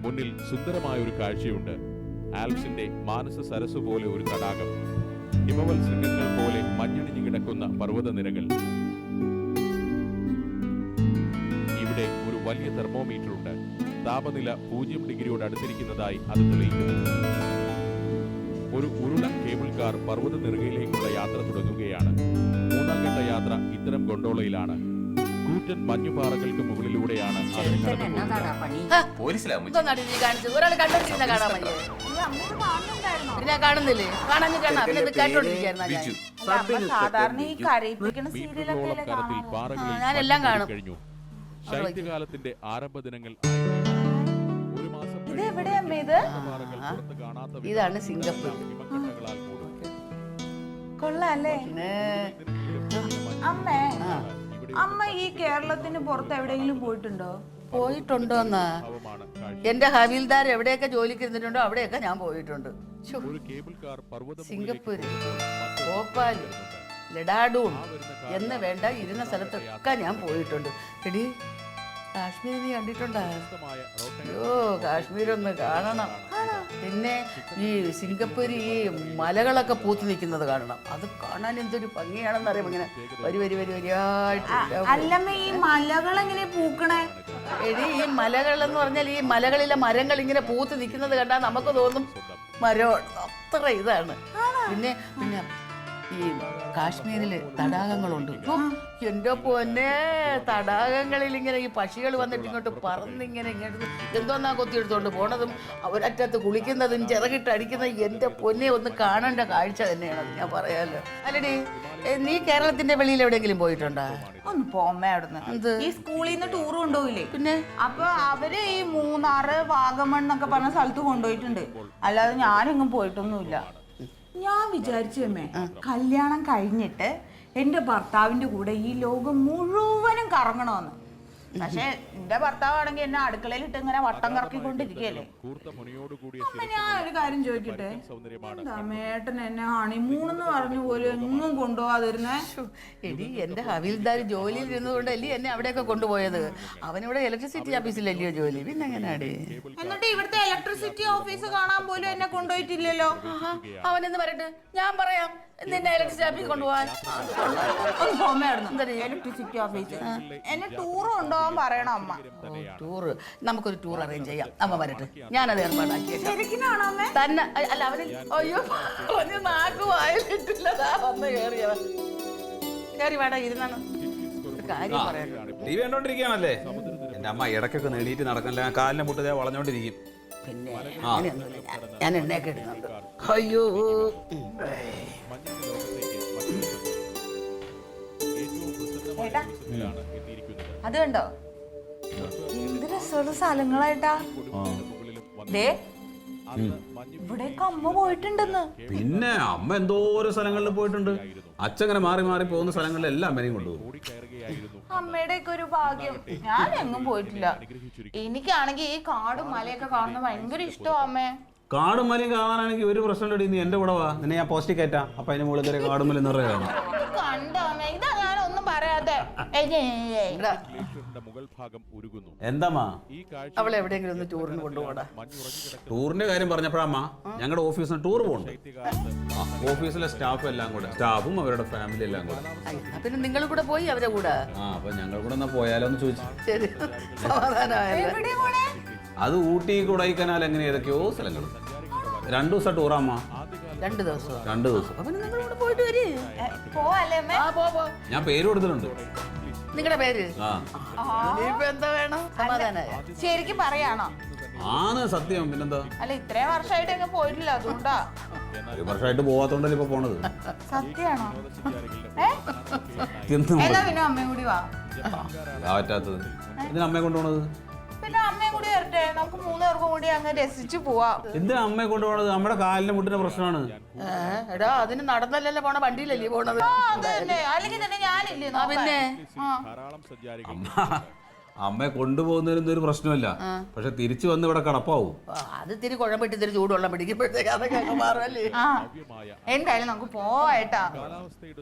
മുന്നിൽ സുന്ദരമായ ഒരു കാഴ്ചയുണ്ട്. ആൽപ്സിന്റെ മാനസ സരസ് പോലെ ഒരു തടാകം, ഹിമവൽ ശൃംഗങ്ങൾ പോലെ മഞ്ഞണിഞ്ഞു കിടക്കുന്ന പർവ്വതനിരകൾ. ഇവിടെ ഒരു വലിയ തെർമോമീറ്റർ ഉണ്ട്. താപനില 0 ഡിഗ്രിയോട് അടുത്തിരിക്കുന്നതായി അത് തെളിയിക്കുന്നു. ഒരു ഉരുളൻ കേബിൾ കാർ പർവ്വത നിരകയിലേക്കുള്ള യാത്ര തുടങ്ങുകയാണ്. 3ാം ഘട്ട യാത്ര ഇത്തരം ഗൊണ്ടോളയിലാണ്. കൂറ്റൻ മഞ്ഞുപാറകൾക്ക് മുകളിലൂടെയാണ് ഞാനെല്ലാം കാണും. ശൈത്യകാലത്തിന്റെ ആരംഭ ദിനങ്ങൾ. ഇതാണ് സിംഗപ്പൂർ. കൊള്ളാല്ലേ അമ്മേ? അമ്മ ഈ കേരളത്തിന് പുറത്ത് എവിടെയെങ്കിലും പോയിട്ടുണ്ടോ? പോയിട്ടുണ്ടോന്നാ? എന്റെ ഹവീൽദാർ എവിടെയൊക്കെ ജോലിക്ക് ഇരുന്നിട്ടുണ്ടോ അവിടെയൊക്കെ ഞാൻ പോയിട്ടുണ്ട്. സിംഗപ്പൂര്, ഭോപ്പാല്, ലഡാഡൂൺ എന്ന് വേണ്ട ഇരുന്ന സ്ഥലത്തൊക്കെ ഞാൻ പോയിട്ടുണ്ട്. എടി, കാശ്മീർ നീ കണ്ടിട്ടുണ്ടോ? അയ്യോ, കാശ്മീരൊന്ന് കാണണം. പിന്നെ ഈ സിംഗപ്പൂർ ഈ മലകളൊക്കെ പൂത്തു നിൽക്കുന്നത് കാണണം. അത് കാണാൻ എന്തൊരു ഭംഗിയാണെന്ന് അറിയാം. ഇങ്ങനെ വരിയായിട്ട്. അല്ലമ്മ, ഈ മലകൾ എങ്ങനെ പൂക്കണേ? എടി, ഈ മലകൾ എന്ന് പറഞ്ഞാൽ ഈ മലകളിലെ മരങ്ങൾ ഇങ്ങനെ പൂത്ത് നിൽക്കുന്നത് കണ്ടാൽ നമുക്ക് തോന്നും മരം അത്ര ഇതാണ്. പിന്നെ പിന്നെ ഈ കാശ്മീരില് തടാകങ്ങളുണ്ട്. എന്റെ പൊന്നെ, തടാകങ്ങളിൽ ഇങ്ങനെ ഈ പക്ഷികൾ വന്നിട്ട് ഇങ്ങോട്ട് പറന്നിങ്ങനെ ഇങ്ങോട്ട് എന്തോന്നാ കൊത്തിയെടുത്തോണ്ട് പോണതും ഒരറ്റത്ത് കുളിക്കുന്നതും ചിറകിട്ട് അടിക്കുന്നതും എന്റെ പൊന്നെ ഒന്ന് കാണേണ്ട കാഴ്ച തന്നെയാണ്, ഞാൻ പറയാലോ. അല്ലടി, നീ കേരളത്തിന്റെ വെളിയിൽ എവിടെയെങ്കിലും പോയിട്ടുണ്ടോ? ഒന്ന് പോമ്മ അവിടുന്ന്. ഈ സ്കൂളിൽ നിന്ന് ടൂർ കൊണ്ടുപോയില്ലേ? പിന്നെ അപ്പൊ അവര് ഈ മൂന്നാറ്, വാഗമൺ എന്നൊക്കെ പറഞ്ഞ സ്ഥലത്ത് കൊണ്ടുപോയിട്ടുണ്ട്. അല്ലാതെ ഞാനെങ്ങും പോയിട്ടൊന്നുമില്ല. ഞാൻ വിചാരിച്ചമ്മേ, കല്യാണം കഴിഞ്ഞിട്ട് എന്റെ ഭർത്താവിന്റെ കൂടെ ഈ ലോകം മുഴുവനും കറങ്ങണമെന്ന്. പക്ഷെ എന്റെ ഭർത്താവാണെങ്കിൽ എന്നെ അടുക്കളയിലിട്ട് ഇങ്ങനെ വട്ടം കറക്കിക്കൊണ്ടിരിക്കുകയല്ലേ. അപ്പൊ ഞാൻ ഒരു കാര്യം ചോദിക്കട്ടെ, എന്താ മേട്ടൻ എന്നെ ഹണിമൂണെന്ന് പറഞ്ഞു പോലും എങ്ങും കൊണ്ടുപോകാതിരുന്നേ? എടി, എന്റെ ഹവീൽദാർ ജോലിയിൽ ഇരുന്നതുകൊണ്ടല്ലേ എന്നെ അവിടെയൊക്കെ കൊണ്ടുപോയത്. അവനിവിടെ ഇലക്ട്രിസിറ്റി ഓഫീസിലല്ലയോ ജോലി, പിന്നെ എങ്ങനെയാടി? എന്നിട്ട് ഇവിടുത്തെ ഇലക്ട്രിസിറ്റി ഓഫീസ് കാണാൻ പോലും എന്നെ കൊണ്ടുപോയിട്ടില്ലല്ലോ. അവനെന്ന് പറയട്ടെ, ഞാൻ പറയാം നിന്നെ ഇലക്ട്രിസിറ്റി ഓഫീസ് കൊണ്ടുപോകാൻ. ഇലക്ട്രിസിറ്റി ഓഫീസ് എന്നെ ടൂർ കൊണ്ടുപോകാൻ പറയണം അമ്മ. ടൂറ്, നമുക്കൊരു ടൂർ അറേഞ്ച് ചെയ്യാം. അമ്മ വരട്ടെ, ഞാനത് ഏർപ്പാടാക്കി ശരിക്കിനാണോ അമ്മ? തന്നെ. അല്ല, അവന് അയ്യോ അവന് നാക്ക് വായിലിട്ടില്ലതാ വന്ന് കേറിയവൻ. കേറി വേടാ, ഇരുന്നാണ് കാര്യം പറയാം. ടി വി കണ്ടോണ്ടിരിക്കുകയാണല്ലേ? എന്റെ അമ്മ ഇടയ്ക്കൊക്കെ നേടിയിട്ട് നടക്കണില്ല, കാലിനെ മുട്ടതേ വളഞ്ഞോണ്ടിരിക്കും. പിന്നെ അങ്ങനെയൊന്നുമില്ല, ഞാൻ എണ്ണയൊക്കെ ഇടുന്നുണ്ട്. അയ്യോ, അത് കണ്ടോ, എന്ത് രസമുള്ള സ്ഥലങ്ങളായിട്ടാ. ഇവിടെയൊക്കെ അമ്മ പോയിട്ടുണ്ടെന്ന്. പിന്നെ അമ്മ എന്തോരോ സ്ഥലങ്ങളിൽ പോയിട്ടുണ്ട്. അച്ഛങ്ങനെ മാറി മാറി പോകുന്ന സ്ഥലങ്ങളിലെല്ലാം അമ്മനെയും കൊണ്ടുപോകും. അമ്മയുടെ ഒക്കെ ഒരു ഭാഗ്യം. ഞാൻ എങ്ങും പോയിട്ടില്ല. എനിക്കാണെങ്കിൽ ഈ കാടും മലയൊക്കെ കാണുന്നത് ഭയങ്കര ഇഷ്ടമാ അമ്മേ. കാടും മലയും കാണാനാണെങ്കിൽ ഒരു പ്രശ്നമില്ല. നീ എന്റെ കൂടെ വാ, നിന്നെ ഞാൻ പോസ്റ്റിൽ കയറ്റാം. അപ്പൊ അതിന് മുകളിൽ കയറി കാടും മല നിറയെ കാണാം. കണ്ടോ അമ്മേ, ഇതാ ഞാനൊന്നും പറയാതെ. എന്താ അവളെ എവിടെയെങ്കിലും ഒന്ന് ടൂറിന് കൊണ്ടുപോടാ. ടൂറിന്റെ കാര്യം പറഞ്ഞപ്പോഴമ്മ, ഞങ്ങളുടെ ഓഫീസിന് ടൂർ പോകണ്ട. ഓഫീസിലെ സ്റ്റാഫ് എല്ലാം കൂടെ, സ്റ്റാഫും അവരുടെ ഫാമിലി എല്ലാം കൂടെ. പിന്നെ നിങ്ങൾ കൂടെ പോയി അവരെ കൂടെ. അപ്പൊ ഞങ്ങൾ കൂടെ എന്നാ പോയാലോ എന്ന് ചോദിച്ചു. ശരി, സമാധാനമായല്ലോ. അത് ഊട്ടി, കൊടൈക്കനാൽ, എങ്ങനെ ഏതൊക്കെയോ സ്ഥലങ്ങൾ. 2 ദിവസം ടൂറാമ്മ. 2 ദിവസം. 2 ദിവസം. പോയിട്ട് വരി. ഞാൻ പേര് കൊടുത്തിട്ടുണ്ട്. നിങ്ങളുടെ പേര്? എന്താ വേണം? സമാധാനായ ശരിക്കും പറയാണോ? ആണ് സത്യം. പിന്നെന്താ? അല്ല, ഇത്രയും വർഷമായിട്ട് എങ്ങും പോയിട്ടില്ല, അതുകൊണ്ടാ. 1 വർഷമായിട്ട് പോവാത്തോണ്ടല്ലേ ഇപ്പൊ പോണത്. സത്യാണോ? പിന്നെ അമ്മയും കൂടി വാ. പറ്റാത്തത് ഇതിന് അമ്മയെ കൊണ്ടുപോണത്. പിന്നെ അമ്മയും കൂടി വരട്ടെ, നമുക്ക് 3 പേർക്കും കൂടി അങ്ങ് രസിച്ചു പോവാം. എന്തിനാ അമ്മയെ കൊണ്ടുപോണത്? നമ്മുടെ കാലിന്റെ മുട്ടിന്റെ പ്രശ്നമാണ്. എടാ, അതിന് നടന്നല്ലേ പോണ, വണ്ടിയിലല്ലേ പോണത്? അല്ലെങ്കിൽ തന്നെ ഞാനില്ലേ. പിന്നെ അമ്മയെ കൊണ്ടുപോകുന്നതിനൊന്നും ഒരു പ്രശ്നമില്ല. പക്ഷെ തിരിച്ചു വന്ന് ഇവിടെ കിടപ്പാവും. അത് തിരി കുഴമ്പിട്ട് ഇത്തിരി ചൂടുവെള്ളം പിടിക്കുമ്പോഴത്തേക്ക് അതൊക്കെ മാറുമല്ലേ. എന്തായാലും നമുക്ക് പോവാട്ടാ.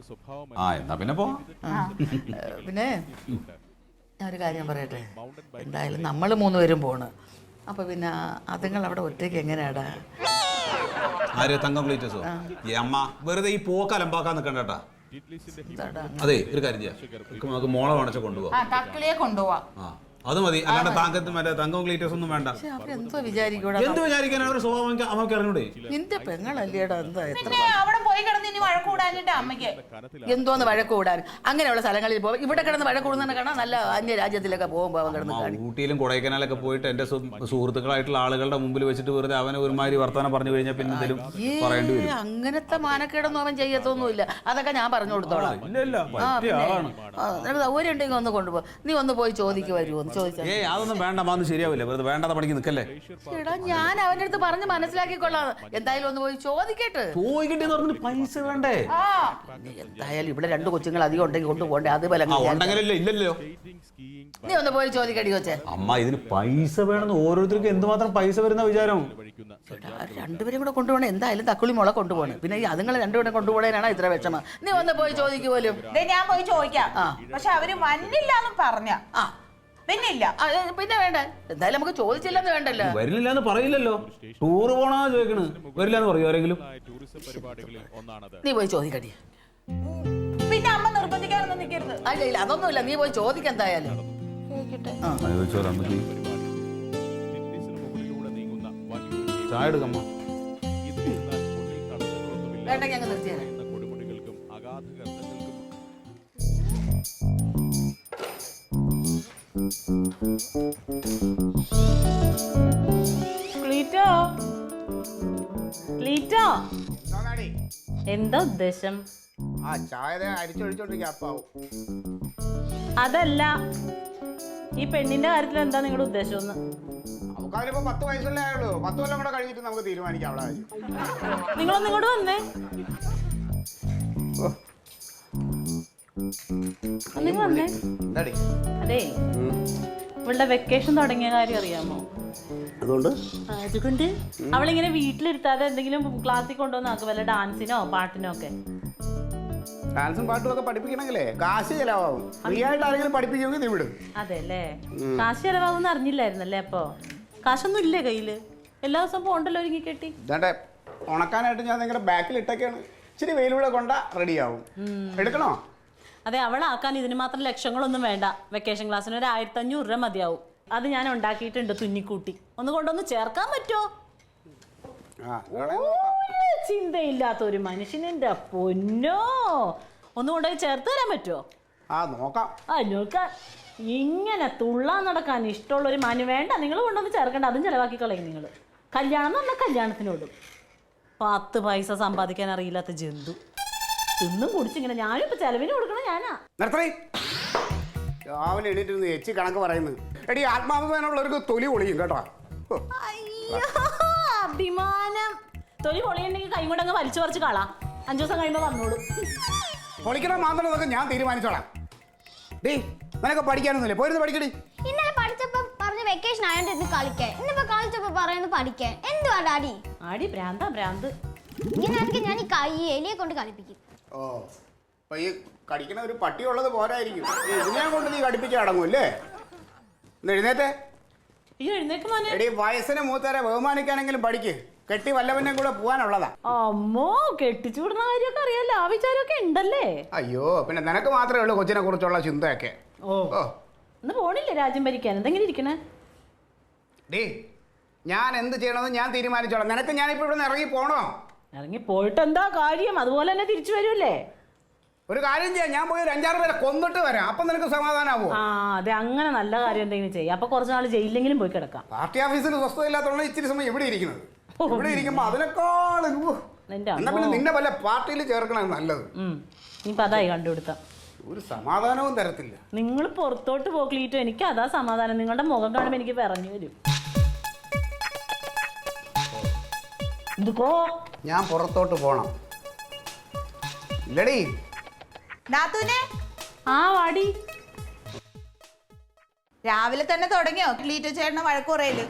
എന്നാ പിന്നെ പോ. പിന്നെ ഞാനൊരു കാര്യം പറയട്ടെ, എന്തായാലും നമ്മൾ 3 പേരും പോണ്. അപ്പൊ പിന്നെ അതുങ്ങൾ അവിടെ ഒറ്റയ്ക്ക് എങ്ങനെയാടാ? ആര് തങ്കം ക്ലീറ്റസോ? ഈ അമ്മ വെറുതെ ഈ പോക്ക് അലമ്പാക്കാൻ നിൽക്കണ്ടേട്ടാ. അതെ ഒരു കാര്യം ചെയ്യാം, നമുക്ക് മോളെ വേണച്ച കൊണ്ടുപോവാം. തക്കിളിയെ കൊണ്ടുപോവാ. അത് മതി, അല്ലാണ്ട് താങ്കത്ത് മറ്റേ തങ്കം ക്ലീറ്റസ് ഒന്നും വേണ്ട. അവരെന്തോ വിചാരിക്കൂടാ? എന്ത് വിചാരിക്കാൻ അവരുടെ സ്വഭാവം അവർക്ക് അറിഞ്ഞൂടെ? നിന്റെ പെങ്ങളല്ലേടാ? എന്താ എത്ര പിന്നെ അവിടെ പോയി കിടന്ന് ഇനി വഴക്കൂടാനിട്ട് അമ്മയ്ക്ക് എന്തോന്ന് വഴക്കൂടാൻ? അങ്ങനെയുള്ള സ്ഥലങ്ങളിൽ പോകും. ഇവിടെ കിടന്ന് വഴക്കൂടുന്ന കാണാൻ നല്ല അന്യ രാജ്യത്തിലൊക്കെ പോകുമ്പോ അവൻ കിടന്ന് കാണും. ഊട്ടിയിലും കൊടൈക്കനാലൊക്കെ പോയിട്ട് എന്റെ സുഹൃത്തുക്കളായിട്ടുള്ള ആളുകളുടെ മുമ്പിൽ വെച്ചിട്ട് വെറുതെ അവനെ ഒരുമാതിരി വർത്തമാനം പറഞ്ഞു കഴിഞ്ഞാൽ പിന്നെ എന്തെങ്കിലും പറയേണ്ടി വരും. അങ്ങനത്തെ മാനക്കേടൊന്നും അവൻ ചെയ്യത്തൊന്നുമില്ല. അതൊക്കെ ഞാൻ പറഞ്ഞു കൊടുത്തോളാം. സൗകര്യം ഉണ്ടെങ്കിൽ ഒന്ന് കൊണ്ടുപോ. നീ ഒന്ന് പോയി ചോദിക്ക് വരുമോ? ചോദിച്ചാ അതൊന്നും വേണ്ട, അതൊന്നും ശരിയാവില്ല. വെറുതെ വേണ്ടാത്ത പണിക്ക് നിൽക്കല്ലേ. എടാ ഞാൻ അവന്റെ അടുത്ത് പറഞ്ഞ് മനസ്സിലാക്കിക്കൊള്ളാം. എന്തായാലും ഒന്ന് പോയി ചോദിക്കട്ടെ. ചോദിക്കട്ടെ, പൈസ വേണ്ടേ? എന്തായാലും ഇവിടെ 2 കൊച്ചുങ്ങൾ അധികം ഉണ്ടെങ്കിൽ കൊണ്ടുപോകണ്ടേ? അത് ഉണ്ടെങ്കിലല്ലോ ഇല്ലല്ലോ. നീ ഒന്ന് പോയി ചോദിക്കടി കൊച്ചേ. അമ്മ ഇതിന് പൈസ വേണമെന്ന് ഓരോരുത്തർക്ക് എന്തുമാത്രം പൈസ വരുന്ന വിചാരം. രണ്ടുപേരും കൂടെ കൊണ്ടുപോകണം. എന്തായാലും തക്കുളി മുള കൊണ്ടുപോകണം. പിന്നെ ഈ അതുങ്ങളെ രണ്ടുപേരും കൊണ്ടുപോകണേനാണ് ഇത്ര വിഷമം. നീ ഒന്ന് പോയി ചോദിക്കുമല്ലോ. ഞാൻ പോയി ചോദിക്കാം. പക്ഷെ അവര് വന്നില്ലാന്ന് പറഞ്ഞ പിന്നില്ല. പിന്നെ വേണ്ട, എന്തായാലും നമുക്ക് ചോദിച്ചില്ലെന്ന് വേണ്ടല്ലോ. വരില്ലെന്ന് പറയില്ലല്ലോ. ടൂർ പോണാ ചോദിക്കണ്, വരില്ലെന്ന് പറയൂ ആരെങ്കിലും? നീ പോയി ചോദിക്കടി. പിന്നെ അമ്മ നിർബന്ധിക്കാനൊന്നും നിൽക്കരുത്. അല്ല ഇല്ല, അതൊന്നുമില്ല. നീ പോയി ചോദിക്കാൻ എന്തായാലും. ചായ എടുക്കമ്മ. വേണ്ടെങ്കിൽ അങ്ങ് നിർത്തിയാലേ. എന്താ ഉദ്ദേശം? അതല്ല, ഈ പെണ്ണിന്റെ കാര്യത്തിൽ എന്താ നിങ്ങളുടെ ഉദ്ദേശം? ഒന്ന് നമുക്കതിലിപ്പോ 10 വയസ്സല്ലേ ആയുള്ളൂ. 10 കൊല്ലം കൂടെ കഴിഞ്ഞിട്ട് നമുക്ക് തീരുമാനിക്കാം അവളെ കാര്യം. നിങ്ങളൊന്നും ഇങ്ങോട്ട് വന്നേ. നിങ്ങൾ വന്നേ. അതെ, ഇവളുടെ വെക്കേഷൻ തുടങ്ങിയ കാര്യം അറിയാമോ? അതുകൊണ്ട് അവളിങ്ങനെ വീട്ടിലിരുത്താതെ എന്തെങ്കിലും ക്ലാസ്സിൽ കൊണ്ടുവന്നാക്കും, വല്ല ഡാൻസിനോ പാട്ടിനോ ഒക്കെ. ഡാൻസും പാട്ടും ഒക്കെ പഠിപ്പിക്കണമെങ്കിലേ കാശ് ചെലവാകും. ഫ്രീ ആയിട്ട് ആരെങ്കിലും പഠിപ്പിക്കുമെങ്കിൽ നീ വിടും. അതെ അല്ലേ? കാശ് ചെലവാകുമെന്ന് അറിഞ്ഞില്ലായിരുന്നല്ലേ? അപ്പൊ കാശൊന്നും ഇല്ലേ കയ്യില്? എല്ലാ ദിവസവും പോണ്ടല്ലോ ഒരുങ്ങി കെട്ടി. ഇതാണ്ടെ ഉണക്കാനായിട്ട് ഞാൻ നിങ്ങളുടെ ബാക്കിൽ ഇട്ടൊക്കെയാണ്. ഇച്ചിരി വെയിലൂടെ കൊണ്ട റെഡിയാവും. എടുക്കണോ? അതെ, അവളാക്കാൻ ഇതിന് മാത്രം ലക്ഷങ്ങളൊന്നും വേണ്ട. വെക്കേഷൻ ക്ലാസ്സിന് ഒരു 1500 രൂപ മതിയാവും. അത് ഞാൻ ഉണ്ടാക്കിയിട്ടുണ്ട് തുന്നിക്കൂട്ടി. ഒന്ന് കൊണ്ടൊന്ന് ചേർക്കാൻ പറ്റുമോ? ചിന്തയില്ലാത്ത ഒരു മനുഷ്യനെന്റെ പൊന്നോ, ഒന്ന് കൊണ്ടുപോയി ചേർത്ത് തരാൻ പറ്റുമോ? നോക്കാം. നോക്കാം. ഇങ്ങനെ തുള്ളാൻ നടക്കാൻ ഇഷ്ടമുള്ളൊരു മാന്യം വേണ്ട. നിങ്ങൾ കൊണ്ടൊന്ന് ചേർക്കണ്ട, അതും ചിലവാക്കി കളയും നിങ്ങൾ. കല്യാണം എന്ന് പറഞ്ഞാൽ കല്യാണത്തിനോടും. 10 പൈസ സമ്പാദിക്കാൻ അറിയില്ലാത്ത ജന്തു. തിന്നും കുടിച്ചിങ്ങനെ ഞാനും ഇപ്പൊ ചെലവിന് കൊടുക്കണം. ഞാനാ രാവിലെ എണീറ്റ് എച്ചി കണക്ക് പറയുന്നത്. എടി ആത്മാഭിമാനമുള്ളവർക്ക് തൊലി പൊളിയും കേട്ടോ. അഭിമാനം. തൊലി പൊളിയുണ്ടെങ്കിൽ കൈ കൊണ്ടങ്ങ് വലിച്ചു പറിച്ച് കളാം. 5 ദിവസം കഴിയുമ്പോൾ വന്നോളൂ. പൊളിക്കണം മാത്രമൊക്കെ ഞാൻ തീരുമാനിച്ചോളാം. ഡേ നിനക്ക് പഠിക്കാനൊന്നുമില്ലേ? പോയിരുന്നു പഠിക്കടി. ഇന്നലെ പഠിച്ചപ്പോ പറഞ്ഞു വെക്കേഷൻ ആയോണ്ട് ഇന്ന് കളിക്കാൻ. ഇന്നിപ്പോ കളിച്ചപ്പോ പറയുന്നു പഠിക്കാൻ. എന്തുവാ ഡാഡി? ആടി ഭ്രാന്താ ഭ്രാന്ത്. ഇങ്ങനെയാണെങ്കിൽ ഞാൻ ഈ കൈ എലിയെ കൊണ്ട് കളിപ്പിക്കും. അപ്പൊ ഈ കടിക്കണ ഒരു പട്ടിയുള്ളത് പോരായിരിക്കും. ഇതിനെ കൊണ്ട് നീ കടിപ്പിച്ച് അടങ്ങൂല്ലേ? എഴുന്നേറ്റേ. എടി വയസ്സിന് മൂത്തവരെ ബഹുമാനിക്കാനെങ്കിലും പഠിക്ക്. കെട്ടി വല്ലവനും കൂടെ പോവാനുള്ളതാ. അമ്മോ, കെട്ടിച്ചു വിടുന്ന കാര്യമൊക്കെ അറിയാലോ. ആ വിചാരമൊക്കെ ഉണ്ടല്ലേ? അയ്യോ, പിന്നെ നിനക്ക് മാത്രമേ ഉള്ളൂ കൊച്ചിനെ കുറിച്ചുള്ള ചിന്തയൊക്കെ. ഒന്ന് പോണില്ലേ രാജ്യം ഭരിക്കാൻ? എന്തെങ്കിലും ഇരിക്കണേ. ഡേ ഞാൻ എന്ത് ചെയ്യണമെന്ന് ഞാൻ തീരുമാനിച്ചോളാം. നിനക്ക് ഞാനിപ്പോ ഇവിടെ നിന്ന് ഇറങ്ങി പോണോ? ഇറങ്ങി പോയിട്ട് എന്താ കാര്യം? അതുപോലെ തന്നെ തിരിച്ചു വരൂല്ലേ? ഒരു കാര്യം ചെയ്യാം, ഞാൻ പോയി ഒരു 5-6 പേരെ കൊന്നിട്ട് വരാം. അപ്പൊ നിനക്ക് സമാധാനാവോ? അതെ, അങ്ങനെ നല്ല കാര്യം എന്തെങ്കിലും ചെയ്യാം. അപ്പൊ കുറച്ച് നാൾ ജയിലിലെങ്കിലും പോയി കിടക്കാം. പാർട്ടി ഓഫീസിൽ സ്വസ്ഥത ഇല്ലാത്തോണ്ട് ഇച്ചിരി സമയം ഇവിടെ ഇരിക്കുന്നത്. ഇവിടെ ഇരിക്കുമ്പോ അതിനേക്കാൾ പിന്നെ നിന്നെ വല്ല പാർട്ടിയിൽ ചേർക്കണം നല്ലത്. ഇനിയിപ്പോ അതായി കണ്ടുപിടുത്താം. ഒരു സമാധാനവും തരത്തില്ല. നിങ്ങൾ പുറത്തോട്ട് പോക്കളീട്ടോ. എനിക്ക് അതാ സമാധാനം. നിങ്ങളുടെ മുഖം കാണുമ്പോ എനിക്ക് പറഞ്ഞു വരും. ഞാൻ പുറത്തോട്ട് പോണം. ഇല്ലടി വാടി. രാവിലെ തന്നെ തുടങ്ങിയോ ക്ലീറ്റോ ചേട്ടനെ വഴക്കുറയില്?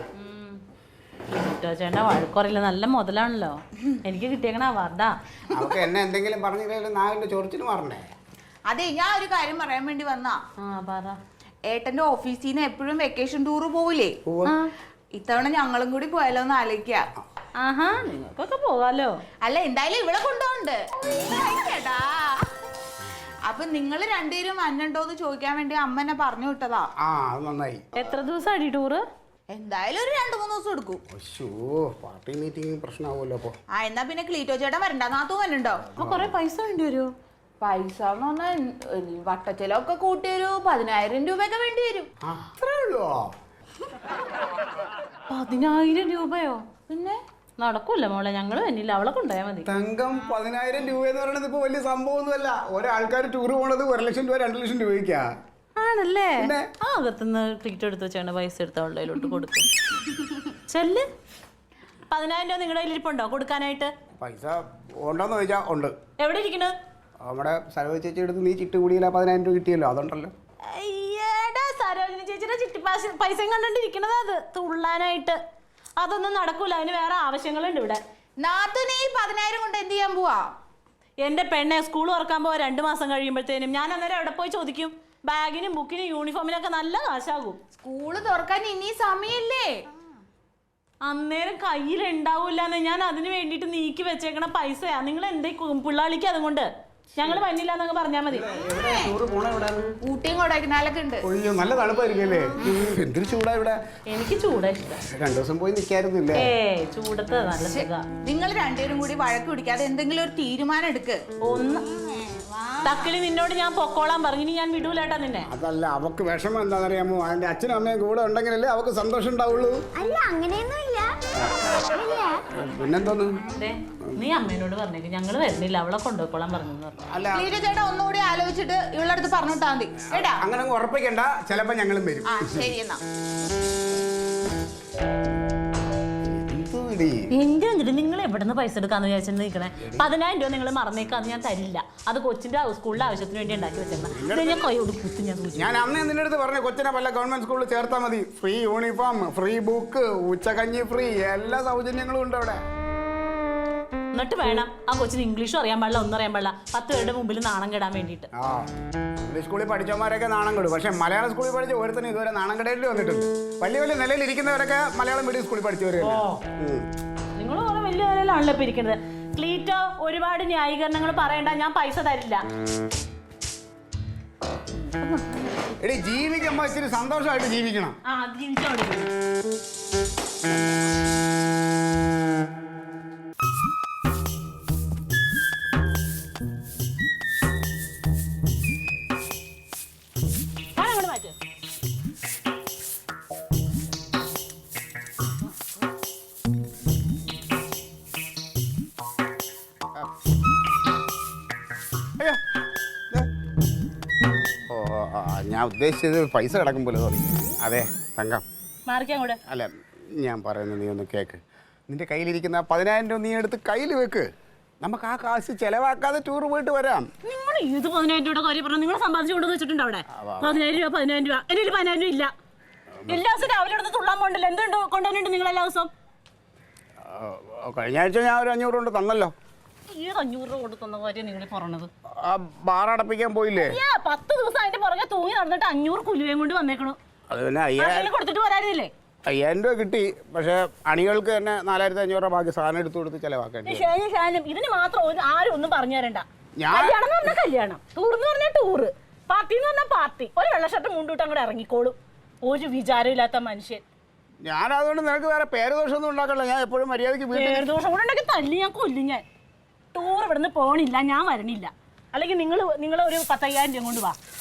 ചേട്ടൻ വഴക്കുറയില്ല, നല്ല മുതലാണല്ലോ. എനിക്ക് കിട്ടിയേക്കണ അവാർഡാ. അവർക്ക് എന്നെ എന്തെങ്കിലും പറഞ്ഞില്ലെങ്കിലും നാവിന്റെ ചൊറിച്ചിന് മാറണ്ടേ? അതെ, ഞാൻ ഒരു കാര്യം പറയാൻ വേണ്ടി വന്നാ. ഏട്ടന്റെ ഓഫീസിൽ നിന്ന് എപ്പോഴും വെക്കേഷൻ ടൂർ പോവില്ലേ? ഇത്തവണ ഞങ്ങളും കൂടി പോയാലോ എന്ന് ആലോചിക്ക. ആഹാ, നിങ്ങൾക്കൊക്കെ പോകാലോ. അല്ല, എന്തായാലും ഇവിടെ കൊണ്ടുപോണ്ട്. ചേട്ടാ, അപ്പൊ നിങ്ങൾ രണ്ടുപേരും വന്നിട്ടുണ്ടോന്ന് ചോദിക്കാൻ വേണ്ടി അമ്മ എന്നെ പറഞ്ഞു വിട്ടതാ. ആ അത് നന്നായി. എത്ര ദിവസം അടി ടൂറ്? എന്തായാലും ഒരു 2-3 ദിവസം എടുക്കും. പാർട്ടി മീറ്റിംഗ് പ്രശ്നമാവുമല്ലോ അപ്പൊ. എന്നാ പിന്നെ ക്ലീറ്റോ ചേട്ടൻ വരണ്ട, നാത്തു വരണ്ടോ? അപ്പൊ കൊറേ പൈസ വേണ്ടി വരുമോ? പൈസ എന്ന് പറഞ്ഞാൽ വട്ടച്ചിലൊക്കെ കൂട്ടി ഒരു 10,000 രൂപയൊക്കെ വേണ്ടി വരും. അത്രേ ഉള്ളൂ. 10,000 രൂപയോ? പിന്നെ നടക്കൂല മോളെ, ഞങ്ങള് തന്നില്ല, അവളെ കൊണ്ടുപോയാൽ മതി. തങ്കം 10,000 രൂപ എന്ന് പറയുന്നത് ഇപ്പൊ വലിയ സംഭവമൊന്നുമല്ല. ഒരാൾക്കാർ ടൂർ പോണത് 1 ലക്ഷം രൂപ 2 ലക്ഷം രൂപയ്ക്കാ. ആണല്ലേ? ആ അകത്തുനിന്ന് ക്രിക്കറ്റ് എടുത്ത് വെച്ചാണ് പൈസ എടുത്ത അവളുടെ കൊടുക്കും. ചെല്ല്. 10,000 രൂപ നിങ്ങളുടെ കയ്യിൽ ഇരിപ്പുണ്ടോ കൊടുക്കാനായിട്ട്? പൈസ ഉണ്ടോന്ന് ചോദിച്ചാ ഉണ്ട്. എവിടെ ഇരിക്കണ്? നമ്മുടെ സരോജ ചേച്ചി എടുത്ത് നീ ചിട്ട് കൂടിയില്ല 10,000 രൂപ കിട്ടിയല്ലോ, അതുണ്ടല്ലോ. അയ്യേടാ, സരോജിനി ചേച്ചിയുടെ ചിട്ടി പൈസയും കണ്ടിട്ടിരിക്കണത് അത് തുള്ളാനായിട്ട്. അതൊന്നും നടക്കൂല, അതിന് വേറെ ആവശ്യങ്ങളുണ്ട് ഇവിടെ. നാത്തുനെ ഈ 10,000 കൊണ്ട് എന്ത് ചെയ്യാൻ പോവാ? എന്റെ പെണ്ണെ സ്കൂൾ തുറക്കാൻ പോവാ 2 മാസം കഴിയുമ്പോഴത്തേനും. ഞാൻ അന്നേരം എവിടെ പോയി ചോദിക്കും? ബാഗിനും ബുക്കിനും യൂണിഫോമിനൊക്കെ നല്ല കാശാകും. സ്കൂള് തുറക്കാൻ ഇനി സമയല്ലേ? അന്നേരം കയ്യിലുണ്ടാവൂലെന്ന് ഞാൻ അതിന് വേണ്ടിയിട്ട് നീക്കി വെച്ചേക്കണ പൈസയാ. നിങ്ങൾ എന്തേ പിള്ളാളിക്ക് അതുകൊണ്ട് ഞങ്ങൾ വന്നില്ല എന്നൊക്കെ പറഞ്ഞാൽ മതി. ഊട്ടിയും കൊടൈക്കനാലൊക്കെ ഉണ്ട്. നല്ല തണുപ്പായിരിക്കും. എന്തൊരു ചൂടാ ഇവിടെ. എനിക്ക് ചൂടാ ഇഷ്ടം. 2 ദിവസം പോയി നിൽക്കായിരുന്നില്ലേ? ചൂടത്ത് നല്ല സുഖ. നിങ്ങൾ രണ്ടുപേരും കൂടി വഴക്ക് പിടിക്കാതെ എന്തെങ്കിലും ഒരു തീരുമാനം എടുക്ക്. ഒന്ന് തക്കിളി, നിന്നോട് ഞാൻ പൊക്കോളാൻ പറഞ്ഞു, ഇനി ഞാൻ വിടൂലേട്ടാ നിന്നെ. അതല്ല, അവക്ക് വിഷമം എന്താണെന്നറിയാമോ? അതിന്റെ അച്ഛനും അമ്മയും കൂടെ ഉണ്ടെങ്കിലല്ലേ അവക്ക് സന്തോഷം ഉണ്ടാവുള്ളൂ. അല്ല, അങ്ങനെയൊന്നും ഇല്ല. പിന്നെന്തോന്നു? നീ അമ്മേനോട് പറഞ്ഞേക്ക് ഞങ്ങള് വരുന്നില്ല, അവളെ കൊണ്ടുപോയിക്കോളാൻ പറഞ്ഞു. അല്ല, ക്ലീറ്റോ ചേട്ടാ ഒന്നുകൂടി ആലോചിച്ചിട്ട് ഇവളുടെ അടുത്ത് പറഞ്ഞിട്ടാ മതി കേട്ടാ. അങ്ങനെ ഉറപ്പിക്കണ്ട, ചിലപ്പോ ഞങ്ങളും വരും. ശരി എന്നാ. എന്തിനാ നിങ്ങൾ എവിടുന്ന് പൈസ എടുക്കാന്ന് വിചാരിച്ചിട്ട് നിൽക്കണേ? 10,000 രൂപ നിങ്ങൾ മറന്നേക്കാന്ന് ഞാൻ തരില്ല. അത് കൊച്ചിന്റെ സ്കൂളിലെ ആവശ്യത്തിന് വേണ്ടി ഉണ്ടാക്കി വെച്ചേക്കണം. ഞാൻ കൈയോട് കുത്തി ഞാൻ അന്ന് നിന്റെ അടുത്ത് പറഞ്ഞ കൊച്ചിനെ വല്ല ഗവൺമെന്റ് സ്കൂളിൽ ചേർത്താൽ മതി. ഫ്രീ യൂണിഫോം, ഫ്രീ ബുക്ക്, ഉച്ചകഞ്ഞി ഫ്രീ, എല്ലാ സൗജന്യങ്ങളും ഉണ്ട് അവിടെ. എന്നിട്ട് വേണം ആ കൊച്ചിന് ഇംഗ്ലീഷും അറിയാൻ പാടില്ല, ഒന്നും അറിയാൻ പാടില്ല. 10 പേരുടെ മുമ്പിൽ നാണം കെടാൻ വേണ്ടിയിട്ട്. ഇംഗ്ലീഷ് സ്കൂളിൽ പഠിച്ചവന്മാരൊക്കെ നാണം കെടും. പക്ഷെ മലയാളം സ്കൂളിൽ പഠിച്ച ഒരുത്തനും ഇതുവരെ നാണം കെടേണ്ടി വന്നിട്ടുണ്ട്. വലിയ വലിയ നിലയിൽ ഇരിക്കുന്നവരൊക്കെ മലയാളം മീഡിയം സ്കൂളിൽ പഠിച്ചവരല്ലേ. നിങ്ങൾ കുറെ വലിയ നിലയിലാണല്ലോ ഇപ്പൊ ഇരിക്കുന്നത്. ക്ലീറ്റോ, ഒരുപാട് ന്യായീകരണങ്ങൾ പറയണ്ട, ഞാൻ പൈസ തരില്ല. എടി, ജീവിക്കുമ്പോ ഇച്ചിരി സന്തോഷമായിട്ട് ജീവിക്കണം. ജീവിച്ചോണ്ട് ഞാൻ ഉദ്ദേശിച്ചത് പൈസ കിടക്കും പോലെ തോന്നി. അതെ തങ്കം, അല്ല ഞാൻ പറയുന്നത് നീ ഒന്ന് കേക്ക്. നിന്റെ കയ്യിലിരിക്കുന്ന 10,000 രൂപ നീ എടുത്ത് കയ്യിൽ വെക്ക്. നമുക്ക് ആ കാശ് ചെലവാക്കാതെ ടൂർ പോയിട്ട് വരാം. നിങ്ങൾ ഇത് 10,000 രൂപയുടെ കാര്യം പറഞ്ഞു. നിങ്ങൾ സമ്പാദിച്ചു കൊണ്ടു വെച്ചിട്ടുണ്ട് അവിടെ 10,000 രൂപ 10,000 രൂപ. എൻ്റെ 10,000 രൂപ ഇല്ല. എല്ലാ ദിവസവും രാവിലെ എടുത്ത് തുള്ളാൻ പോകണ്ടല്ലോ. എന്തുണ്ട് കൊണ്ടുവന്നിട്ട് നിങ്ങൾ എല്ലാ ദിവസവും? കഴിഞ്ഞ ആഴ്ച ഞാൻ ഒരു 500 കൊണ്ട് തന്നല്ലോ. ഈ 500 രൂപ കൊണ്ട് തന്ന കാര്യം നിങ്ങൾ പറഞ്ഞത്. ബാർ അടപ്പിക്കാൻ പോയില്ലേ? 10 ദിവസം അതിന്റെ പുറകെ തൂങ്ങി നടന്നിട്ട് 500 കുലുവയും കൊണ്ട് വന്നേക്കണു. അത് പിന്നെ 5,000 കൊടുത്തിട്ട് വരാനില്ലേ? 5,000 രൂപ കിട്ടി. പക്ഷെ അണികൾക്ക് തന്നെ 4,500 രൂപ ബാക്കി സാധനം എടുത്തു കൊടുത്ത് ചെലവാക്കേണ്ടി. ഇതിന് മാത്രം ആരും ഒന്നും പറഞ്ഞു തരണ്ട. ഞാൻ കല്യാണം എന്ന് പറഞ്ഞാൽ കല്യാണം, ടൂർ എന്ന് പറഞ്ഞാൽ ടൂറ്, പാർട്ടി എന്ന് പറഞ്ഞാൽ പാർട്ടി. ഒരു വെള്ളഷർട്ട് മുണ്ടിട്ട് അങ്ങോട്ട് ഇറങ്ങിക്കോളും. ഒരു വിചാരമില്ലാത്ത മനുഷ്യൻ. ഞാൻ അതുകൊണ്ട് നിനക്ക് വേറെ പേരുദോഷമൊന്നും ഉണ്ടാക്കണ്ട. ഞാൻ എപ്പോഴും മര്യാദയ്ക്ക് പേരുദോഷം കൂടെ ഉണ്ടെങ്കിൽ തല്ലി ഞാൻ കൊല്ലും. ഞാൻ ടൂർ ഇവിടുന്ന് പോണില്ല, ഞാൻ വരണില്ല. അല്ലെങ്കിൽ നിങ്ങൾ ഒരു 10,000 രൂപ കൊണ്ട് വാ,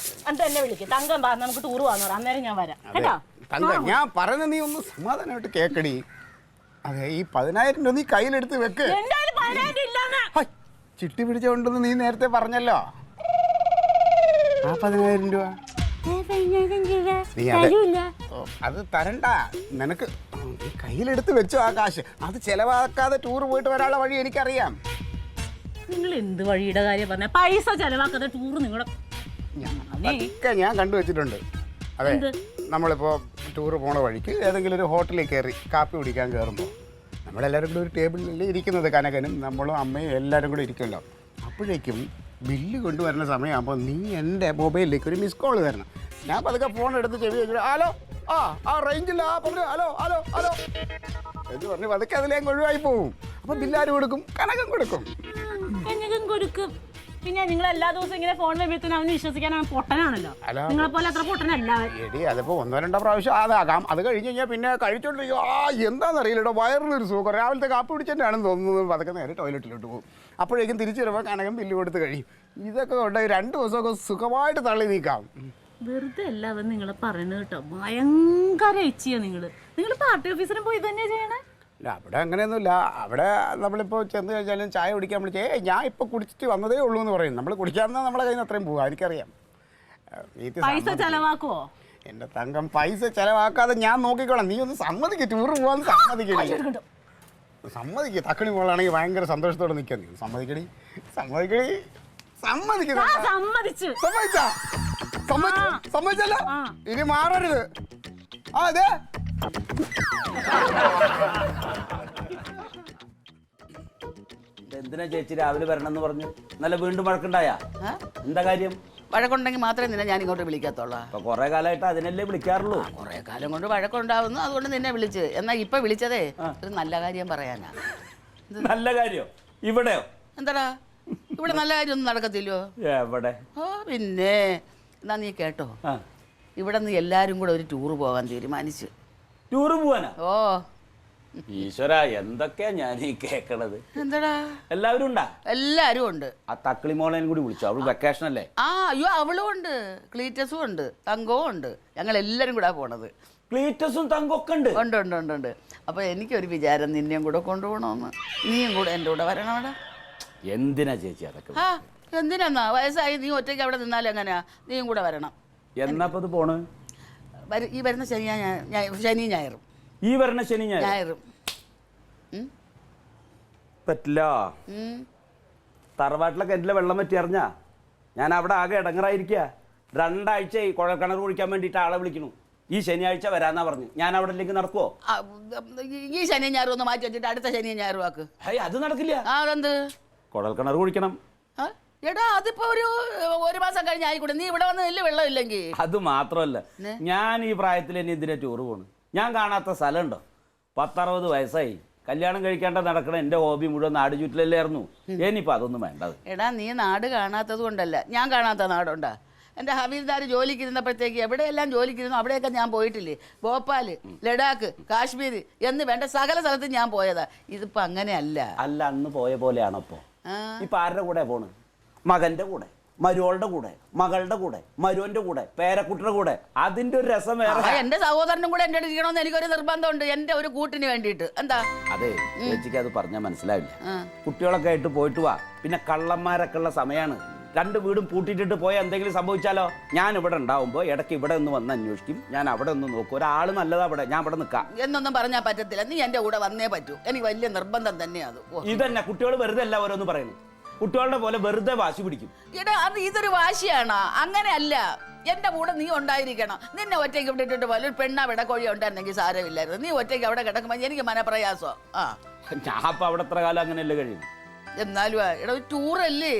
എന്നിട്ട് എന്നെ വിളിക്കും. തങ്കം വാ, നമുക്ക് ടൂർ വാന്ന് പറയാം, അന്നേരം ഞാൻ വരാം കേട്ടോ. തങ്കം, ഞാൻ പറയുന്നത് നീ ഒന്ന് സമാധാനമായിട്ട് കേക്കടി. അതെ, ഈ 10,000 രൂപ നീ കയ്യിലെടുത്ത് വെക്ക്. എന്തായാലും 10,000 ഇല്ലാന്ന് ചിട്ടി പിടിച്ചോണ്ടെന്ന് നീ നേരത്തെ പറഞ്ഞല്ലോ. ആ 10,000 രൂപ നീ അത് തരണ്ട. നിനക്ക് നീ കയ്യിലെടുത്ത് വെച്ചോ ആ കാശ്. അത് ചെലവാക്കാതെ ടൂർ പോയിട്ട് വരാനുള്ള വഴി എനിക്കറിയാം. നിങ്ങൾ എന്ത് വഴിയുടെ കാര്യം പറഞ്ഞ? പൈസ ചെലവാക്കാതെ ടൂർ നിങ്ങളുടെ ഞാൻ കണ്ടുവച്ചിട്ടുണ്ട്. അതെ, നമ്മളിപ്പോ ടൂർ പോണ വഴിക്ക് ഏതെങ്കിലും ഒരു ഹോട്ടലിൽ കയറി കാപ്പി കുടിക്കാൻ കയറുമ്പോൾ നമ്മളെല്ലാവരും കൂടെ ഒരു ടേബിളിൽ ഇരിക്കുന്നത്, കനകനും നമ്മളും അമ്മയും എല്ലാവരും കൂടെ ഇരിക്കുമല്ലോ. അപ്പോഴേക്കും ബില്ല് കൊണ്ടുവരുന്ന സമയമാകുമ്പോൾ നീ എൻ്റെ മൊബൈലിലേക്ക് ഒരു മിസ് കോൾ തരണം. ഞാൻ പതുക്കെ ഫോൺ എടുത്ത് ചെവി വെച്ചിട്ട് ഹലോ ആ റേഞ്ചില്ല, പറഞ്ഞു ഹലോ ഹലോ ഹലോ എന്ന് പറഞ്ഞ് പതുക്കെ അതിലേക്ക് ഒഴിവായി പോവും. അപ്പം ബില്ലാര് കൊടുക്കും? കനകം കൊടുക്കും. കനകം കൊടുക്കും. പിന്നെ നിങ്ങൾ എല്ലാ ദിവസവും ഇങ്ങനെ ഫോൺ വരുമ്പോഴത്തേനും അവന് വിശ്വസിക്കാൻ അവൻ പൊട്ടനാണല്ലോ. നിങ്ങളെ പോലെ അത്ര പൊട്ടനല്ല. എടി അതിപ്പോൾ 1-2 പ്രാവശ്യം അതാകാം. അത് കഴിഞ്ഞ് കഴിഞ്ഞാൽ പിന്നെ കഴിച്ചോണ്ടിരിക്കും. എന്താണെന്നറിയില്ലട്ടോ, വയറിനൊരു സുഖം. രാവിലത്തെ കാപ്പി പിടിച്ചിട്ടാണെന്ന് തോന്നുന്നത്. പതുക്കെ നേരെ ടോയ്ലറ്റിലോട്ട് പോകും. അപ്പോഴേക്കും തിരിച്ചു വരുമ്പോൾ കനകം ബില്ല് കൊടുത്ത് കഴിയും. ഇതൊക്കെ കൊണ്ട് 2 ദിവസമൊക്കെ സുഖമായിട്ട് തള്ളി നീക്കാം. വെറുതെ അല്ല അവൻ നിങ്ങളെ പറയുന്നത് കേട്ടോ. ഭയങ്കര എച്ചിയാ നിങ്ങൾ പാർട്ടി ഓഫീസിനും പോയി തന്നെ ചെയ്യണേ. അല്ല, അവിടെ അങ്ങനെയൊന്നുമില്ല. അവിടെ നമ്മളിപ്പോൾ ചെന്ന് കഴിഞ്ഞാലും ചായ കുടിക്കാൻ വിളിച്ചേ ഞാൻ ഇപ്പോൾ കുടിച്ചിട്ട് വന്നതേ ഉള്ളൂ എന്ന് പറയും. നമ്മൾ കുടിക്കാമെന്നാൽ നമ്മളെ കയ്യിൽ നിന്ന് അത്രയും പോകും. എനിക്കറിയാം. പൈസ ചെലവാക്കുവോ? എൻ്റെ തങ്കം, പൈസ ചെലവാക്കാതെ ഞാൻ നോക്കിക്കോളാം. നീ ഒന്ന് സമ്മതിക്ക്, ടൂറ് പോകാൻ സമ്മതിക്കണേ. സമ്മതിക്കുക. തക്കണി പോളാണെങ്കിൽ ഭയങ്കര സന്തോഷത്തോടെ നിൽക്കാൻ. നീ സമ്മതിക്കണി, സമ്മതിക്കണി, സമ്മതിക്കണം. സമ്മതിച്ചല്ല, ഇനി മാറരുത്. അതെ എന്തിനാ ചേച്ചി രാവിലെ വരണം എന്ന് പറഞ്ഞു? നല്ല വീണ്ടും വഴക്കുണ്ടായാ? എന്താ കാര്യം? വഴക്കുണ്ടെങ്കിൽ മാത്രമേ നിന്നെ ഞാൻ ഇങ്ങോട്ട് വിളിക്കത്തുള്ളൂ. അപ്പൊ കുറെ കാലമായിട്ട് അതിനല്ലേ വിളിക്കാറുള്ളൂ. കുറെ കാലം കൊണ്ട് വഴക്കുണ്ടാവുന്നു, അതുകൊണ്ട് നിന്നെ വിളിച്ച്. എന്നാ ഇപ്പൊ വിളിച്ചതേ ഒരു നല്ല കാര്യം പറയാനാ. നല്ല കാര്യം? ഇവിടെയോ? എന്താടാ, ഇവിടെ നല്ല കാര്യമൊന്നും നടക്കത്തില്ലോ? എവിടെ? ഓ പിന്നെ എന്നാ നീ കേട്ടോ, ഇവിടെ നിന്ന് എല്ലാരും കൂടെ ഒരു ടൂറ് പോകാൻ തീരുമാനിച്ചു. ടൂറ് പോവാനാ? ഓ ഈശ്വര, എന്തൊക്കെയാ ഞാൻ ഈ കേക്കണത്. എന്താടാ? എല്ലാവരും ഉണ്ടാ? എല്ലാരും ഉണ്ട്. ആ തക്കളി മോളേനും കൂടി വിളിച്ചു. അവള് വെക്കേഷൻ അല്ലേ? അയ്യോ അവളും ഉണ്ട്, ക്ലീറ്റസും ഉണ്ട്, തങ്കവും ഉണ്ട്. ഞങ്ങൾ എല്ലാരും കൂടെ പോണത്. ക്ലീറ്റസും തങ്കൊക്കെ ഉണ്ട്? ഉണ്ട് ഉണ്ട് ഉണ്ട് ഉണ്ട്. അപ്പൊ എനിക്കൊരു വിചാരം, നിന്നെയും കൂടെ കൊണ്ടുപോകണമെന്ന്. നീയും കൂടെ എൻ്റെ കൂടെ വരണം. അവിടെ എന്തിനാ ചേച്ചി അതൊക്കെ? എന്തിനാ? വയസ്സായി, നീ ഒറ്റയ്ക്ക് അവിടെ നിന്നാലും എങ്ങനെയാ? നീയും കൂടെ വരണം. എന്നപ്പത് പോണ്? ഈ വരുന്ന ശനി ഞായറും. ഈ വരണ ശനി ഞായറും പറ്റില്ല. തറവാട്ടിലൊക്കെ എൻ്റെ വെള്ളം പറ്റി അറിഞ്ഞാ ഞാൻ അവിടെ ആകെ ഇടങ്ങറായിരിക്കുക. 2 ആഴ്ചയായി കുഴൽക്കിണർ കുഴിക്കാൻ വേണ്ടിയിട്ട് ആളെ വിളിക്കണു. ഈ ശനിയാഴ്ച വരാന്നാ പറഞ്ഞു. ഞാൻ അവിടെ ഇല്ലെങ്കിൽ നടക്കുവോ? ഈ ശനി ഞായറും ഒന്ന് മാറ്റി വെച്ചിട്ട് അടുത്ത ശനി ഞായറും ആക്ക്. അത് നടക്കില്ല. അതെന്ത്? കുഴൽക്കിണർ കുഴിക്കണം. എടാ അതിപ്പോ ഒരു മാസം കഴിഞ്ഞ് ആയിക്കൂടെ? നീ ഇവിടെ വന്ന് നെല്ല് വെള്ളം ഇല്ലെങ്കിൽ. അത് മാത്രമല്ല, ഞാൻ ഈ പ്രായത്തിൽ ഇനി എന്തിനാ ടൂറ് പോണ്? ഞാൻ കാണാത്ത സ്ഥലമുണ്ടോ? 10-60 വയസ്സായി. കല്യാണം കഴിക്കാണ്ട നടക്കണ എൻ്റെ ഹോബി മുഴുവൻ നാട് ചുറ്റിലല്ലേ ആയിരുന്നു. ഇനിയിപ്പോൾ അതൊന്നും വേണ്ടത്. എടാ നീ നാട് കാണാത്തത് കൊണ്ടല്ല, ഞാൻ കാണാത്ത നാടുണ്ടാ. എൻ്റെ ഹവീൽദാർ ജോലിക്ക് ഇരുന്നപ്പോഴത്തേക്ക് എവിടെയെല്ലാം ജോലിക്ക് ഇരുന്നു അവിടെയൊക്കെ ഞാൻ പോയിട്ടില്ലേ. ഭോപ്പാല്, ലഡാക്ക്, കാശ്മീർ എന്ന് വേണ്ട സകല സ്ഥലത്തും ഞാൻ പോയതാ. ഇതിപ്പോ അങ്ങനെയല്ല. അല്ല, അന്ന് പോയ പോലെയാണോ ഇപ്പൊ? ഇപ്പൊ ആരുടെ കൂടെ പോണ്? മകന്റെ കൂടെ, മരുവളുടെ കൂടെ, മകളുടെ കൂടെ, മരുവന്റെ കൂടെ, പേരക്കുട്ടിയുടെ കൂടെ. അതിന്റെ ഒരു രസം വേറെ. എന്റെ സഹോദരനും കൂടെ എന്റെ ഇരിക്കണമെന്ന് എനിക്കൊരു നിർബന്ധമുണ്ട്, എന്റെ ഒരു കൂട്ടിന് വേണ്ടിയിട്ട്. എന്താ? അതെ, ചേച്ചിക്ക് അത് പറഞ്ഞാൽ മനസ്സിലാവില്ല. കുട്ടികളൊക്കെ ആയിട്ട് പോയിട്ട് വാ. പിന്നെ കള്ളന്മാരൊക്കെ ഉള്ള സമയമാണ്. 2 വീടും പൂട്ടിയിട്ടിട്ട് പോയാൽ എന്തെങ്കിലും സംഭവിച്ചാലോ? ഞാൻ ഇവിടെ ഉണ്ടാവുമ്പോൾ ഇടയ്ക്ക് ഇവിടെ ഒന്ന് വന്ന് അന്വേഷിക്കും. ഞാൻ അവിടെ ഒന്ന് നോക്കും. ഒരാൾ നല്ലതാ അവിടെ, ഞാൻ ഇവിടെ നിൽക്കാം എന്നൊന്നും പറഞ്ഞാൽ പറ്റത്തില്ല. നീ എന്റെ കൂടെ വന്നേ പറ്റൂ. എനിക്ക് വലിയ നിർബന്ധം തന്നെയാണ്. ഇതന്നെ കുട്ടികൾ വെറുതെ അല്ല ഓരോന്ന് പറയുന്നു. കുട്ടികളുടെ പോലെ വെറുതെ വാശി പിടിക്കും. എടാ അത് ഇതൊരു വാശിയാണോ? അങ്ങനെയല്ല. എന്റെ കൂടെ നീ ഉണ്ടായിരിക്കണം. നിന്നെ ഒറ്റയ്ക്ക് വിട്ടിട്ട് പോലെ ഒരു പെണ്ണ വിടക്കോഴി ഉണ്ടായിരുന്നെങ്കിൽ സാരമില്ലായിരുന്നു. നീ ഒറ്റയ്ക്ക് അവിടെ കിടക്കുമ്പോൾ എനിക്ക് മനപ്രയാസോ. ഞാൻ അപ്പൊ അവിടെ എത്ര കാലം അങ്ങനെയല്ലേ കഴിയും. എന്നാലും എടാ ഒരു ടൂറല്ലേ.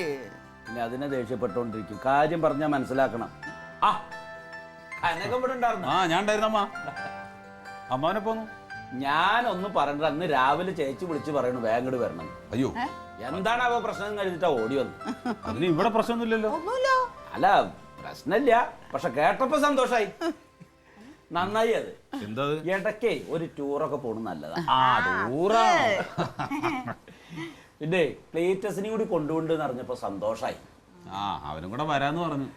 പിന്നെ അതിനെ ദേഷ്യപ്പെട്ടുകൊണ്ടിരിക്കും. കാര്യം പറഞ്ഞാൽ മനസ്സിലാക്കണം. കനകം ഇവിടെ ഉണ്ടായിരുന്നു. ഞാൻ ഉണ്ടായിരുന്നമ്മ. അമ്മാവനെ പോന്നു. ഞാനൊന്നും പറഞ്ഞിട്ട് അന്ന് രാവിലെ ചേച്ചി വിളിച്ച് പറയണു വേങ്ങട് വരണം. അയ്യോ, എന്താണ് അവ പ്രശ്നം കഴിഞ്ഞിട്ടാ ഓടി വന്നു. അതിന് ഇവിടെ പ്രശ്നമൊന്നുമില്ലല്ലോ. അല്ല പ്രശ്നമില്ല, പക്ഷെ കേട്ടപ്പോ സന്തോഷായി. നന്നായി. അത് എന്താ ഇടയ്ക്കേ ഒരു ടൂറൊക്കെ പോണു നല്ലതാ. ടൂറാ. പിന്നെ ക്ലീറ്റസിനെ കൂടി കൊണ്ടുപോണ്ടെന്ന് അറിഞ്ഞപ്പോ സന്തോഷായി. അവനും കൂടെ വരാന്ന് പറഞ്ഞു.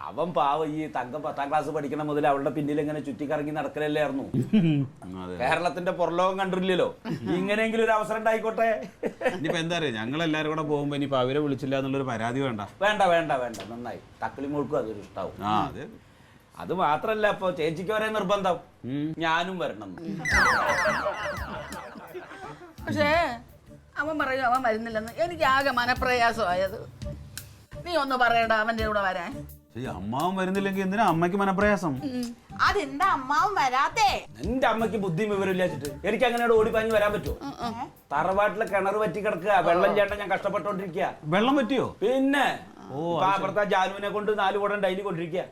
അവൻ പാവം ഈ തങ്കം 10ാം ക്ലാസ് പഠിക്കണ മുതൽ അവളുടെ പിന്നിൽ ഇങ്ങനെ ചുറ്റിക്കറങ്ങി നടക്കലല്ലായിരുന്നു. കേരളത്തിന്റെ പുറലോകം കണ്ടില്ലല്ലോ. ഇങ്ങനെയെങ്കിലും ഒരു അവസരം ഉണ്ടായിക്കോട്ടെ. ഇനിയിപ്പോ എന്താ അറിയാം, ഞങ്ങളെല്ലാരും കൂടെ പോകുമ്പോ ഇനിയിപ്പോ അവരെ വിളിച്ചില്ല എന്നുള്ളൊരു പരാതി വേണ്ട. വേണ്ട വേണ്ട വേണ്ട, നന്നായി. തക്കളി മോൾക്കും അതൊരു ഇഷ്ടാവും. അത് മാത്രല്ല, ഇപ്പൊ ചേച്ചിക്ക് ഒരേ നിർബന്ധം, ഞാനും വരണം. പക്ഷേ അവൻ പറയും അവൻ വരുന്നില്ലെന്ന്. എനിക്ക് ആകെ മനപ്രയാസമായത്. നീ ഒന്ന് പറയടാ അവന്റെ കൂടെ വരാൻ. അമ്മാവൻ വരുന്നില്ലെങ്കിൽ എന്തിനാ അമ്മയ്ക്ക് മനപ്രയാസം? അതെന്താ അമ്മാവൻ വരാത്തേ? എന്റെ അമ്മയ്ക്ക് ബുദ്ധിയും വിവരമില്ലാച്ചിട്ട് എനിക്ക് അങ്ങനെ ഓടിപ്പാഞ്ഞ് വരാൻ പറ്റുമോ? തറവാട്ടിലെ കിണർ പറ്റി കിടക്കുക, വെള്ളം ചേട്ടൻ ഞാൻ കഷ്ടപ്പെട്ടോണ്ടിരിക്കുക. വെള്ളം പറ്റിയോ? പിന്നെ അപ്പുറത്തെ ജാനുവിനെ കൊണ്ട് 4 കുടം ഡൈലി കൊണ്ടിരിക്കുക.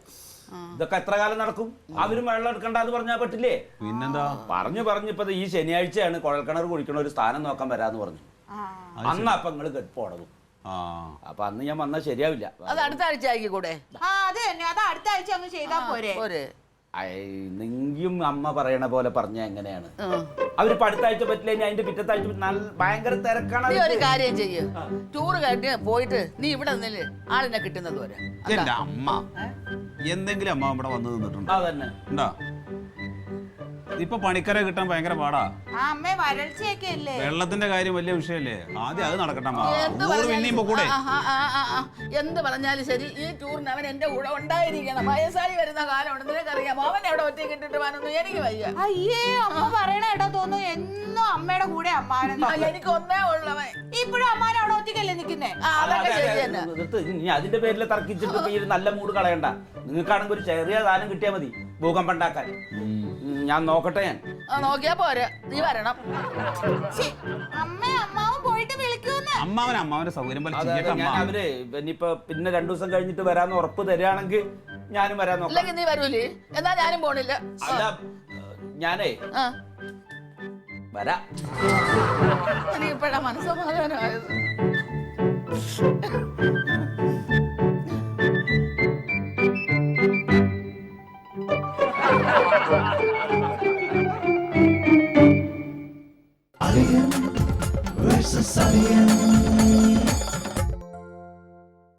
ഇതൊക്കെ എത്ര കാലം നടക്കും? അവരും വെള്ളം എടുക്കണ്ടെന്ന് പറഞ്ഞാൽ പറ്റില്ലേ? പിന്നെന്താ പറഞ്ഞിപ്പോ ഈ ശനിയാഴ്ചയാണ് കുഴൽക്കിണർ കുഴിക്കണ ഒരു സ്ഥാനം നോക്കാൻ വരാന്ന് പറഞ്ഞു. അന്ന് അപ്പൊ നിങ്ങള് കെട്ടുപോടതും. അപ്പൊ അന്ന് ഞാൻ വന്നാൽ ശരിയാവില്ല. അത് അടുത്ത ആഴ്ച ആയിക്കൂടെ? അത് തന്നെ, അത് അടുത്ത ആഴ്ച അങ്ങ് ചെയ്താ പോരെ. നിങ്ങയും അമ്മ പറയണ പോലെ പറഞ്ഞ എങ്ങനെയാണ്? അവരിപ്പോ അടുത്ത ആഴ്ച പറ്റില്ല, ഇനി അതിന്റെ പിറ്റത്തെ ആഴ്ച ഭയങ്കര തിരക്കാണ്. നീ ഒരു കാര്യം ചെയ്യ്, ടൂറ് കഴിഞ്ഞ് പോയിട്ട് നീ ഇവിടെ നിന്നില് ആളിനെ കിട്ടുന്നത് വരെ. എന്റെ അമ്മ എന്തെങ്കിലും അമ്മ ഇവിടെ വന്ന് നിന്നിട്ടുണ്ടോ? അതന്നെ ഉണ്ടോ? ഇപ്പൊ പണിക്കരെ കിട്ടാൻ ഭയങ്കര പാടാ. അമ്മേ വരൾച്ചയൊക്കെ അല്ലേ? വെള്ളത്തിന്റെ കാര്യം വലിയ വിഷയല്ലേ? ആദ്യം അത് നടക്കട്ടെ അമ്മ. പിന്നെയും കൂടെ എന്ത് പറഞ്ഞാലും ശരി, ഈ ടൂറിന് അവൻ എന്റെ കൂടെ ഉണ്ടായിരിക്കണം. വയസ്സായി വരുന്ന കാലമാണ്, നിനക്കറിയാം. അവൻ എവിടെ ഒറ്റയ്ക്ക് ഇട്ടിട്ട് പോകാനൊന്നും എനിക്ക് വയ്യ. അയ്യേ, അമ്മ പറയണ കേട്ടോ തോന്നുന്നു എന്നും അമ്മയുടെ കൂടെ അമ്മാനെന്ന്. എനിക്ക് ഒന്നേ ഉള്ളവൻ. ഇപ്പോഴും അമ്മാൻ അവിടെ ഒറ്റയ്ക്കല്ലേ നിക്കുന്നേ? അതൊക്കെ ശരി തന്നെ. ഇനി അതിന്റെ പേരിൽ തർക്കിച്ചിട്ട് ഈ ഒരു നല്ല മൂഡ് കളയണ്ട. നിങ്ങൾക്കാണെങ്കിൽ ഒരു ചെറിയ സാധനം കിട്ടിയാൽ മതി ഭൂകമ്പം ഉണ്ടാക്കാൻ. ഞാൻ നോക്കട്ടെ. ഞാൻ നോക്കിയാ പോരെ, നീ വരണം. അമ്മാവൻ പോയിട്ട് വിളിക്കൂന്ന്. അമ്മാവന്റെ സൗകര്യം പോലെ ചെയ്യട്ടെ അമ്മ. അവര് ഇനിയിപ്പോ പിന്നെ 2 ദിവസം കഴിഞ്ഞിട്ട് വരാന്ന് ഉറപ്പ് തരികയാണെങ്കിൽ ഞാനും വരാൻ നോക്കാം. ഇല്ലെങ്കിൽ നീ വരൂലേ? എന്നാ ഞാനും പോണില്ല. അല്ല ഞാനേ വരാം. എനിക്ക് ഇപ്പഴാ മനസ്സമാധാനമായത്.